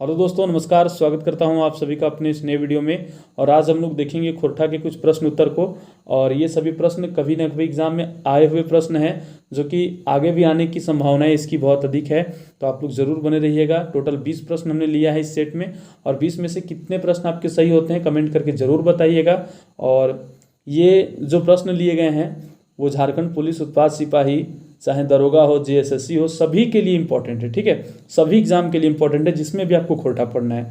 Hello दोस्तों, नमस्कार। स्वागत करता हूं आप सभी का अपने इस नए वीडियो में। और आज हम लोग देखेंगे खोरठा के कुछ प्रश्न उत्तर को। और ये सभी प्रश्न कभी ना कभी एग्जाम में आए हुए प्रश्न हैं, जो कि आगे भी आने की संभावनाएं इसकी बहुत अधिक है। तो आप लोग जरूर बने रहिएगा। टोटल 20 प्रश्न हमने लिया है इस सेट में, और 20 में से कितने प्रश्न आपके सही होते हैं कमेंट करके ज़रूर बताइएगा। और ये जो प्रश्न लिए गए हैं वो झारखंड पुलिस उत्पाद सिपाही, चाहे दरोगा हो, जेएसएससी हो, सभी के लिए इंपॉर्टेंट है। ठीक है, सभी एग्जाम के लिए इंपॉर्टेंट है, जिसमें भी आपको खोरठा पढ़ना है।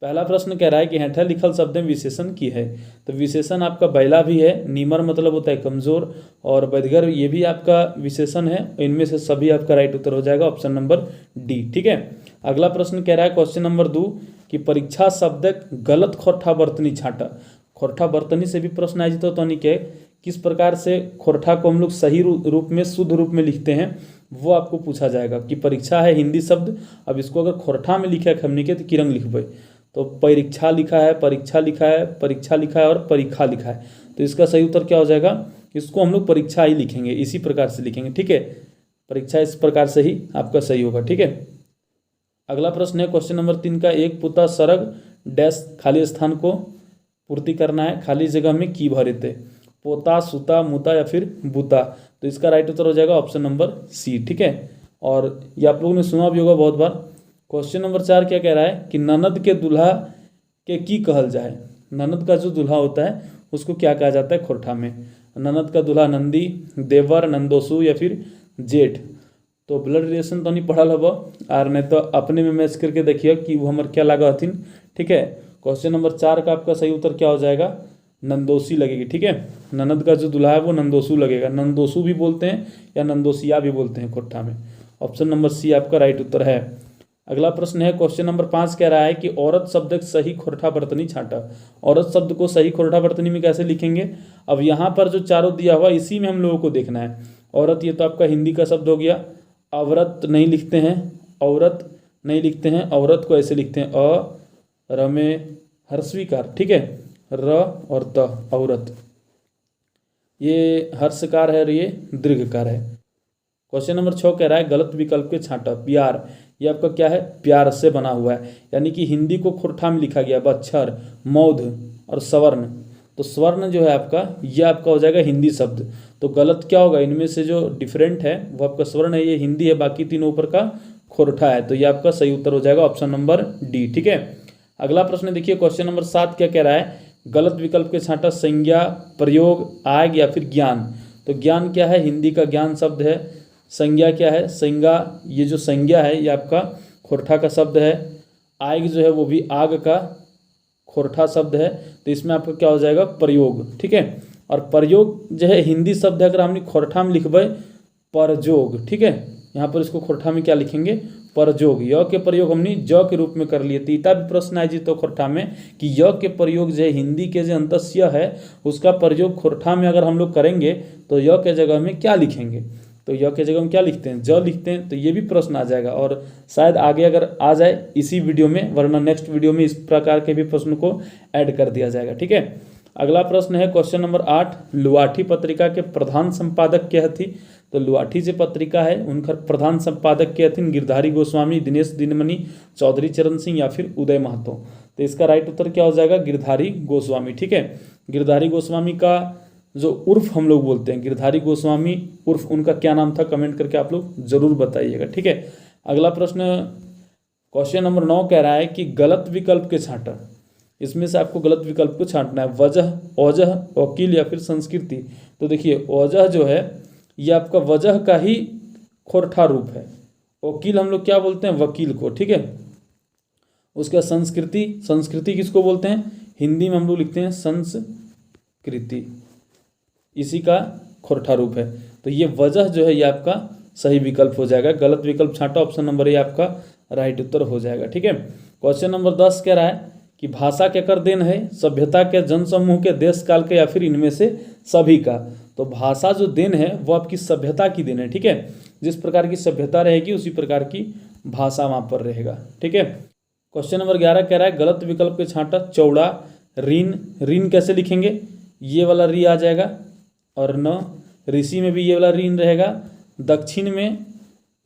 पहला प्रश्न कह रहा है कि हेठा लिखल शब्द में विशेषण की है। तो विशेषण आपका बैला भी है, नीमर मतलब होता है कमजोर, और बदगर ये भी आपका विशेषण है। इनमें से सभी आपका राइट उत्तर हो जाएगा ऑप्शन नंबर डी। ठीक है, अगला प्रश्न कह रहा है क्वेश्चन नंबर 2 कि परीक्षा शब्दक गलत खोरठा बर्तनी छाटा। खोरठा बर्तनी से भी प्रश्न आए तो तनिक किस प्रकार से खोरठा को हम लोग सही रूप में, शुद्ध रूप में लिखते हैं, वो आपको पूछा जाएगा। कि परीक्षा है हिंदी शब्द, अब इसको अगर खोरठा में लिखा है हमने के तो किरंग लिखबे। तो परीक्षा लिखा है, परीक्षा लिखा है, परीक्षा लिखा है और परीक्षा लिखा है। तो इसका सही उत्तर क्या हो जाएगा? इसको हम लोग परीक्षा ही लिखेंगे, इसी प्रकार से लिखेंगे। ठीक है, परीक्षा इस प्रकार से ही आपका सही होगा। ठीक है, अगला प्रश्न है क्वेश्चन नंबर 3 का, एक पुता सरग डैश खाली स्थान को पूर्ति करना है, खाली जगह में की भरते, पोता, सुता, मुता या फिर बुता। तो इसका राइट उत्तर हो जाएगा ऑप्शन नंबर सी। ठीक है, और ये आप लोगों ने सुना भी होगा बहुत बार। क्वेश्चन नंबर 4 क्या कह रहा है कि ननद के दूल्हा के की कहल जाए। ननद का जो दूल्हा होता है उसको क्या कहा जाता है खोरठा में? ननद का दूल्हा नंदी, देवर, नंदोसू या फिर जेठ। तो ब्लड रिलेशन तो नहीं पढ़ल हब, और नहीं तो अपने में मैच करके देखिए कि वो हमारे क्या लगा हथिन। ठीक है, क्वेश्चन नंबर 4 का आपका सही उत्तर क्या हो जाएगा? नंदोसी लगेगी। ठीक है, ननद का जो दूल्हा है वो नंदोसू लगेगा। नंदोसू भी बोलते हैं या नंदोसिया भी बोलते हैं खोरठा में। ऑप्शन नंबर सी आपका राइट उत्तर है। अगला प्रश्न है क्वेश्चन नंबर 5 कह रहा है कि औरत शब्द सही खोरठा बर्तनी छाटा। औरत शब्द को सही खोरठा बर्तनी में कैसे लिखेंगे? अब यहाँ पर जो चारों दिया हुआ इसी में हम लोगों को देखना है। औरत ये तो आपका हिंदी का शब्द हो गया। औरत नहीं लिखते हैं, औरत नहीं लिखते हैं, औरत को ऐसे लिखते हैं अ रमे हर्षविकार। ठीक है, र और त, औरत, ये हर्षकार है और ये दीर्घकार है। क्वेश्चन नंबर 6 कह रहा है गलत विकल्प के छांटा। प्यार, ये आपका क्या है? प्यार से बना हुआ है, यानी कि हिंदी को खोरठा में लिखा गया। बच्छर, मौध और स्वर्ण। तो स्वर्ण जो है आपका, ये आपका हो जाएगा हिंदी शब्द। तो गलत क्या होगा? इनमें से जो डिफरेंट है वो आपका स्वर्ण है, ये हिंदी है, बाकी तीनों ऊपर का खोरठा है। तो ये आपका सही उत्तर हो जाएगा ऑप्शन नंबर डी। ठीक है, अगला प्रश्न देखिए क्वेश्चन नंबर 7 क्या कह रहा है? गलत विकल्प के छांटा संज्ञा, प्रयोग, आग या फिर ज्ञान। तो ज्ञान क्या है? हिंदी का ज्ञान शब्द है। संज्ञा क्या है? संज्ञा, ये जो संज्ञा है ये आपका खोरठा का शब्द है। आग जो है वो भी आग का खोरठा शब्द है। तो इसमें आपका क्या हो जाएगा? प्रयोग। ठीक है, और प्रयोग जो है हिंदी शब्द है, अगर हमने खोरठा में लिखबे परजोग। ठीक है, यहाँ पर इसको खोरठा में क्या लिखेंगे? परजोग। य के प्रयोग हमने ज के रूप में कर लिए। तीता भी प्रश्न है जी तो खोरठा में कि य के प्रयोग जो हिंदी के जो अंतस्य है उसका प्रयोग खोरठा में अगर हम लोग करेंगे तो य के जगह में क्या लिखेंगे? तो य के जगह में क्या लिखते हैं? ज लिखते हैं। तो ये भी प्रश्न आ जाएगा, और शायद आगे अगर आ जाए इसी वीडियो में, वरना नेक्स्ट वीडियो में इस प्रकार के भी प्रश्न को ऐड कर दिया जाएगा। ठीक है, अगला प्रश्न है क्वेश्चन नंबर 8, लुआठी पत्रिका के प्रधान संपादक क्या थी? तो लुआठी जो पत्रिका है उनका प्रधान संपादक क्या थी? गिरधारी गोस्वामी, दिनेश दिनमणि, चौधरी चरण सिंह या फिर उदय महतो। तो इसका राइट उत्तर क्या हो जाएगा? गिरधारी गोस्वामी। ठीक है, गिरधारी गोस्वामी का जो उर्फ हम लोग बोलते हैं, गिरधारी गोस्वामी उर्फ उनका क्या नाम था? कमेंट करके आप लोग जरूर बताइएगा। ठीक है, अगला प्रश्न क्वेश्चन नंबर 9 कह रहा है कि गलत विकल्प के छांटा। इसमें से आपको गलत विकल्प को छांटना है। वजह, औजह, वकील या फिर संस्कृति। तो देखिए औजह जो है ये आपका वजह का ही खोरठा रूप है। वकील हम लोग क्या बोलते हैं? वकील को। ठीक है, उसका संस्कृति, संस्कृति किसको बोलते हैं? हिंदी में हम लोग लिखते हैं संस्कृति, इसी का खोरठा रूप है। तो ये वजह जो है ये आपका सही विकल्प हो जाएगा। गलत विकल्प छांटा, ऑप्शन नंबर ए आपका राइट उत्तर हो जाएगा। ठीक है, क्वेश्चन नंबर 10 कह रहा है कि भाषा के कर देन है? सभ्यता के, जनसमूह के, देश काल के या फिर इनमें से सभी का। तो भाषा जो देन है वो आपकी सभ्यता की देन है। ठीक है, जिस प्रकार की सभ्यता रहेगी उसी प्रकार की भाषा वहाँ पर रहेगा। ठीक है, क्वेश्चन नंबर 11 कह रहा है गलत विकल्प के छांटा। चौड़ा, ऋण, ऋण कैसे लिखेंगे? ये वाला री आ जाएगा, और न ऋषि में भी ये वाला ऋण रहेगा। दक्षिण में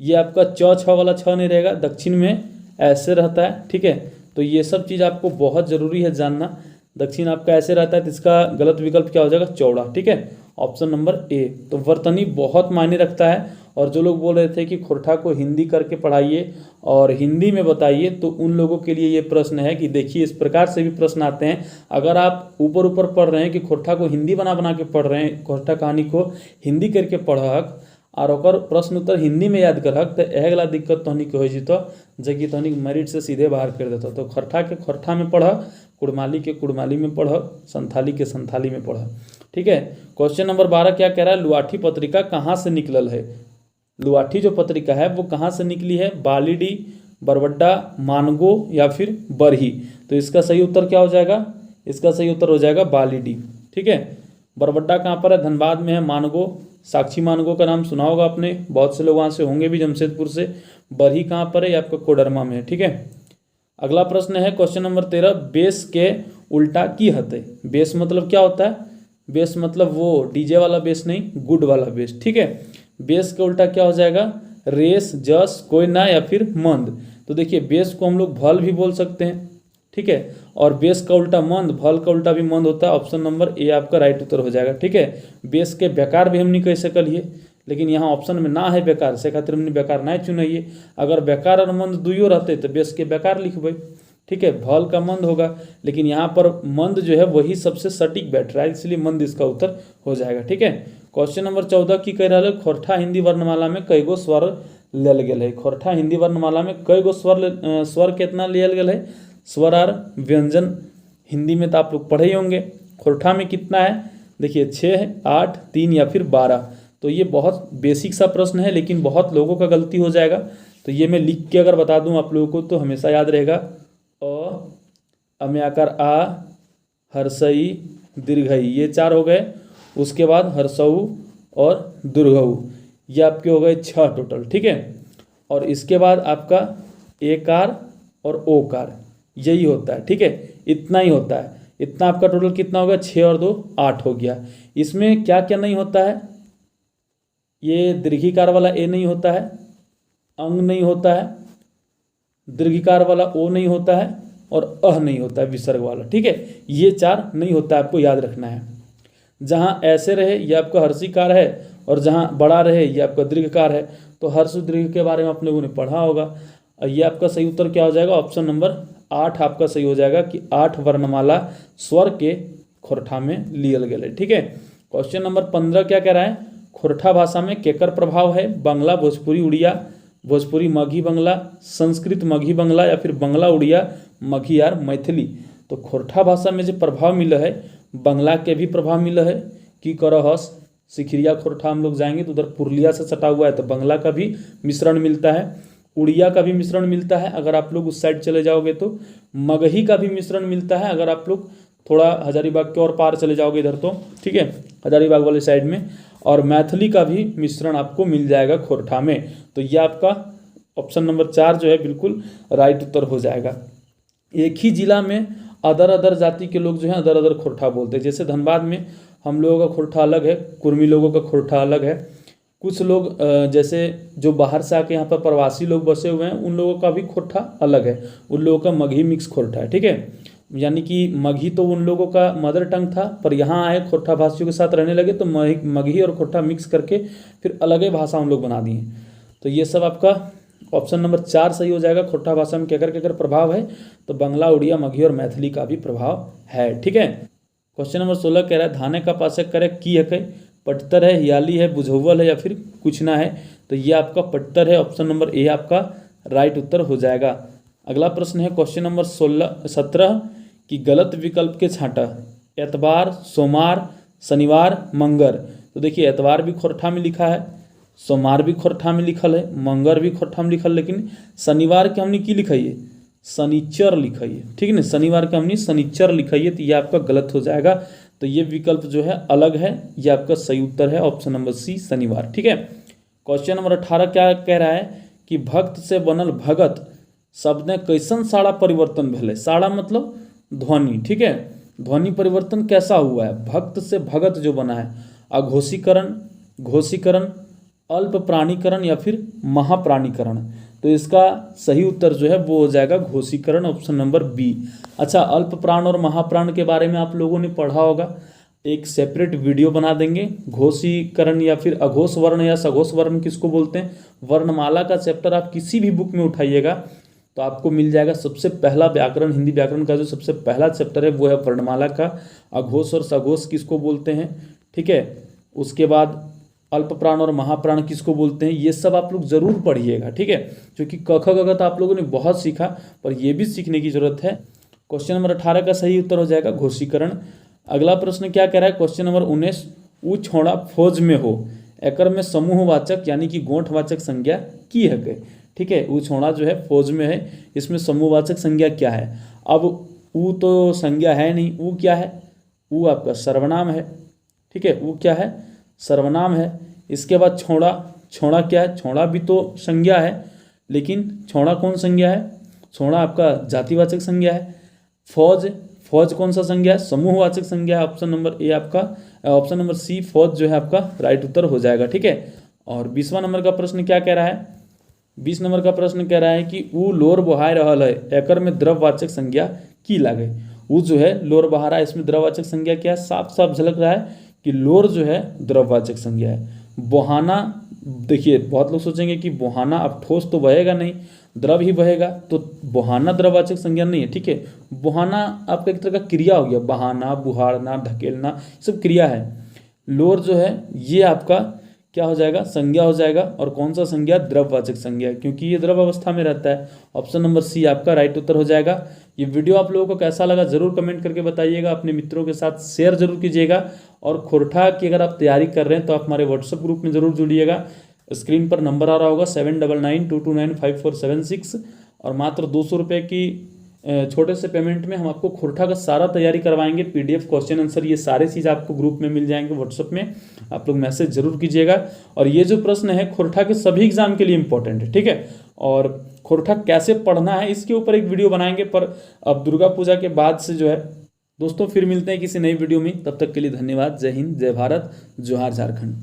ये आपका च छ वाला छ नहीं रहेगा, दक्षिण में ऐसे रहता है, ठीक है। तो ये सब चीज़ आपको बहुत ज़रूरी है जानना। दक्षिण आपका ऐसे रहता है तो इसका गलत विकल्प क्या हो जाएगा, चौड़ा, ठीक है, ऑप्शन नंबर ए। तो वर्तनी बहुत मायने रखता है। और जो लोग बोल रहे थे कि खोरठा को हिंदी करके पढ़ाइए और हिंदी में बताइए, तो उन लोगों के लिए ये प्रश्न है कि देखिए इस प्रकार से भी प्रश्न आते हैं। अगर आप ऊपर ऊपर पढ़ रहे हैं कि खोरठा को हिंदी बना बना के पढ़ रहे हैं, खोरठा कहानी को हिंदी करके पढ़क और ओकर प्रश्न उत्तर हिंदी में याद करक, तो अगला दिक्कत तहनी के हो जीतो जबकि तहनी मेरिट से सीधे बाहर कर देता। तो खोरठा के खोरठा में पढ़, कुड़माली के कुड़माली में पढ़, संथाली के संथाली में पढ़, ठीक है। क्वेश्चन नंबर 12 क्या कह रहा है, लुआठी पत्रिका कहाँ से निकलल है। लुआठी जो पत्रिका है वो कहाँ से निकली है, बालीडी, बरबड्डा, मानगो या फिर बरही। तो इसका सही उत्तर क्या हो जाएगा, इसका सही उत्तर हो जाएगा बालीडी, ठीक है। बरबड्डा कहाँ पर है, धनबाद में है। मानगो, साक्षी मानगो का नाम सुना होगा आपने, बहुत से लोग वहाँ से होंगे भी, जमशेदपुर से। बरही कहाँ पर है, आपका कोडरमा में है, ठीक है। अगला प्रश्न है क्वेश्चन नंबर 13, बेस के उल्टा की हते। बेस मतलब क्या होता है, बेस मतलब वो डीजे वाला बेस नहीं, गुड वाला बेस, ठीक है। बेस के उल्टा क्या हो जाएगा, रेस, जस, कोई ना या फिर मंद। तो देखिए बेस को हम लोग भल भी बोल सकते हैं, ठीक है, और बेस का उल्टा मंद, भल का उल्टा भी मंद होता है। ऑप्शन नंबर ए आपका राइट उत्तर हो जाएगा, ठीक है। बेस के बेकार भी हम नहीं कह सकलिए, लेकिन यहाँ ऑप्शन में ना है बेकार, से खातिर हमने बेकार नहीं चुनाइए। अगर बेकार और मंद दुइयो रहते तो बेस के बेकार लिखबे, ठीक है, भल का मंद होगा, लेकिन यहाँ पर मंद जो है वही सबसे सटीक बैठ रहा है, इसलिए मंद इसका उत्तर हो जाएगा, ठीक है। क्वेश्चन नंबर 14 की कह रहा है, खोरठा हिंदी वर्णमाला में कई गो स्वर लेल गेल है। खोरठा हिंदी वर्णमाला में कई गो स्वर कितना लियल गेल है, स्वर और व्यंजन हिंदी में तो आप लोग पढ़े ही होंगे। खोरठा में कितना है, देखिए 6, 8, 3 या फिर 12। तो ये बहुत बेसिक सा प्रश्न है, लेकिन बहुत लोगों का गलती हो जाएगा। तो ये मैं लिख के अगर बता दूं आप लोगों को तो हमेशा याद रहेगा, में आकर आ, हर्षई, दीर्घई, ये 4 हो गए। उसके बाद हर्षऊ और दुर्घऊ, ये आपके हो गए 6 टोटल, ठीक है। और इसके बाद आपका एकार और ओकार, यही होता है, ठीक है, इतना ही होता है। इतना आपका टोटल कितना हो गया, 6 और 2 8 हो गया। इसमें क्या क्या नहीं होता है, ये दीर्घिकार वाला ए नहीं होता है, अंग नहीं होता है, दीर्घिकार वाला ओ नहीं होता है, और अह नहीं होता है विसर्ग वाला, ठीक है। ये 4 नहीं होता है, आपको याद रखना है। जहाँ ऐसे रहे ये आपका हर्षिकार है, और जहाँ बड़ा रहे ये आपका दीर्घकार है। तो हर्ष दीर्घ के बारे में आप लोगों ने पढ़ा होगा। और ये आपका सही उत्तर क्या हो जाएगा, ऑप्शन नंबर 8 आपका सही हो जाएगा कि 8 वर्णमाला स्वर के खोरठा में लियल गए, ठीक है। क्वेश्चन नंबर 15 क्या कह रहा है, खोरठा भाषा में केकर प्रभाव है, बांग्ला, भोजपुरी, उड़िया, भोजपुरी मगही बंगला, संस्कृत मगही बंगला या फिर बंगला उड़िया मगही यार मैथिली। तो खोरठा भाषा में जो प्रभाव मिला है, बंगला के भी प्रभाव मिला है कि करहस, सिखरिया खोरठा हम लोग जाएंगे तो उधर पुरुलिया से सटा हुआ है, तो बंगला का भी मिश्रण मिलता है, उड़िया का भी मिश्रण मिलता है अगर आप लोग उस साइड चले जाओगे तो, मगही का भी मिश्रण मिलता है अगर आप लोग थोड़ा हजारीबाग के और पार चले जाओगे इधर तो, ठीक है, हजारीबाग वाले साइड में। और मैथिली का भी मिश्रण आपको मिल जाएगा खोरठा में। तो ये आपका ऑप्शन नंबर 4 जो है बिल्कुल राइट उत्तर हो जाएगा। एक ही जिला में अदर अदर जाति के लोग जो हैं अदर अदर खोरठा बोलते हैं। जैसे धनबाद में हम लोगों का खोरठा अलग है, कुर्मी लोगों का खोरठा अलग है। कुछ लोग जैसे जो बाहर से आके यहाँ पर प्रवासी लोग बसे हुए हैं उन लोगों का भी खोरठा अलग है, उन लोगों का मगही मिक्स खोरठा है, ठीक है। यानी कि मगही तो उन लोगों का मदर टंग था, पर यहाँ आए खोरठा भाषियों के साथ रहने लगे तो मगही और खोरठा मिक्स करके फिर अलग ही भाषा हम लोग बना दिए। तो ये सब आपका ऑप्शन नंबर 4 सही हो जाएगा। खोरठा भाषा में केकर प्रभाव है, तो बंगला, उड़िया, मगही और मैथिली का भी प्रभाव है, ठीक है। क्वेश्चन नंबर 16 कह रहा है, धाने का पासक करे की है, पटतर है, हियाली है, बुझौल है या फिर कुछ ना है। तो ये आपका पटतर है, ऑप्शन नंबर ए आपका राइट उत्तर हो जाएगा। अगला प्रश्न है क्वेश्चन नंबर 17 कि गलत विकल्प के छांटा, एतबार, सोमवार, शनिवार, मंगर। तो देखिए एतबार भी खोरठा में लिखा है, सोमवार भी खोरठा में लिखल है, मंगर भी खोरठा में लिखल, लेकिन शनिवार के हमने की लिखाइए, शनिचर लिखाइए, ठीक है ना, शनिवार के हमने शनिचर लिखाइए। तो ये आपका गलत हो जाएगा। तो ये विकल्प जो है अलग है, ये आपका सही उत्तर है, ऑप्शन नंबर सी शनिवार, ठीक है। क्वेश्चन नंबर 18 क्या कह रहा है कि भक्त से बनल भगत शब्द में कैसन साड़ा परिवर्तन भेले। साड़ा मतलब ध्वनि, ठीक है, ध्वनि परिवर्तन कैसा हुआ है, भक्त से भगत जो बना है, अघोषीकरण, घोषीकरण, अल्प प्राणीकरण या फिर महाप्राणीकरण। तो इसका सही उत्तर जो है वो हो जाएगा घोषीकरण, ऑप्शन नंबर बी। अच्छा, अल्प प्राण और महाप्राण के बारे में आप लोगों ने पढ़ा होगा, एक सेपरेट वीडियो बना देंगे। घोषीकरण या फिर अघोष वर्ण या सघोष वर्ण किसको बोलते हैं, वर्णमाला का चैप्टर आप किसी भी बुक में उठाइएगा तो आपको मिल जाएगा। सबसे पहला व्याकरण, हिंदी व्याकरण का जो सबसे पहला चैप्टर है वो है वर्णमाला का, अघोष और सघोष किसको बोलते हैं, ठीक है। उसके बाद अल्प प्राण और महाप्राण किसको बोलते हैं, ये सब आप लोग जरूर पढ़िएगा, ठीक है। क्योंकि क ख ग घ तो आप लोगों ने बहुत सीखा, पर ये भी सीखने की जरूरत है। क्वेश्चन नंबर 18 का सही उत्तर हो जाएगा घोषीकरण। अगला प्रश्न क्या कह रहा है, क्वेश्चन नंबर 19, ऊ छोड़ा फौज में हो, एकर में समूहवाचक यानी कि गोठवाचक संज्ञा की है के, ठीक है। ऊ छोड़ा जो है फौज में है, इसमें समूहवाचक संज्ञा क्या है। अब ऊ तो संज्ञा है नहीं, ऊ क्या है, ऊ आपका सर्वनाम है, ठीक है। ऊ क्या है, सर्वनाम है। इसके बाद छोड़ा, छोड़ा क्या है, छोड़ा भी तो संज्ञा है, लेकिन छोड़ा कौन संज्ञा है, छोड़ा आपका जातिवाचक संज्ञा है। फौज, फौज कौन सा संज्ञा है, समूहवाचक संज्ञा है। ऑप्शन नंबर ए आपका, ऑप्शन नंबर सी फौज जो है आपका राइट उत्तर हो जाएगा, ठीक है। और 20वां नंबर का प्रश्न क्या कह रहा है, 20 नंबर का प्रश्न कह रहा है कि ऊ लोर बहाय रहल है, एकर में द्रववाचक संज्ञा की लागे। ऊ जो है लोर बहा रहा है, इसमें द्रववाचक संज्ञा क्या है, साफ साफ झलक रहा है कि लोर जो है द्रववाचक संज्ञा है। बहाना, देखिए बहुत लोग सोचेंगे कि बहाना, अब ठोस तो बहेगा नहीं, द्रव ही बहेगा, तो बहाना द्रववाचक संज्ञा नहीं है, ठीक है। बहाना आपका एक तरह का क्रिया हो गया, बहाना, बुहारना, ढकेलना, सब क्रिया है। लोर जो है ये आपका क्या हो जाएगा, संज्ञा हो जाएगा। और कौन सा संज्ञा, द्रववाचक संज्ञा, क्योंकि ये द्रव अवस्था में रहता है। ऑप्शन नंबर सी आपका राइट उत्तर हो जाएगा। ये वीडियो आप लोगों को कैसा लगा जरूर कमेंट करके बताइएगा, अपने मित्रों के साथ शेयर जरूर कीजिएगा। और खोरठा की अगर आप तैयारी कर रहे हैं तो आप हमारे व्हाट्सएप ग्रुप में जरूर जुड़िएगा। स्क्रीन पर नंबर आ रहा होगा 7992295476, और मात्र 200 रुपये की छोटे से पेमेंट में हम आपको खोरठा का सारा तैयारी करवाएंगे। PDF, क्वेश्चन आंसर, ये सारे चीज़ आपको ग्रुप में मिल जाएंगे व्हाट्सएप में। आप लोग मैसेज जरूर कीजिएगा। और ये जो प्रश्न है खोरठा के सभी एग्जाम के लिए इंपॉर्टेंट है, ठीक है। और खोरठा कैसे पढ़ना है इसके ऊपर एक वीडियो बनाएंगे, पर अब दुर्गा पूजा के बाद से जो है। दोस्तों फिर मिलते हैं किसी नई वीडियो में, तब तक के लिए धन्यवाद। जय हिंद, जय भारत, जोहार झारखंड।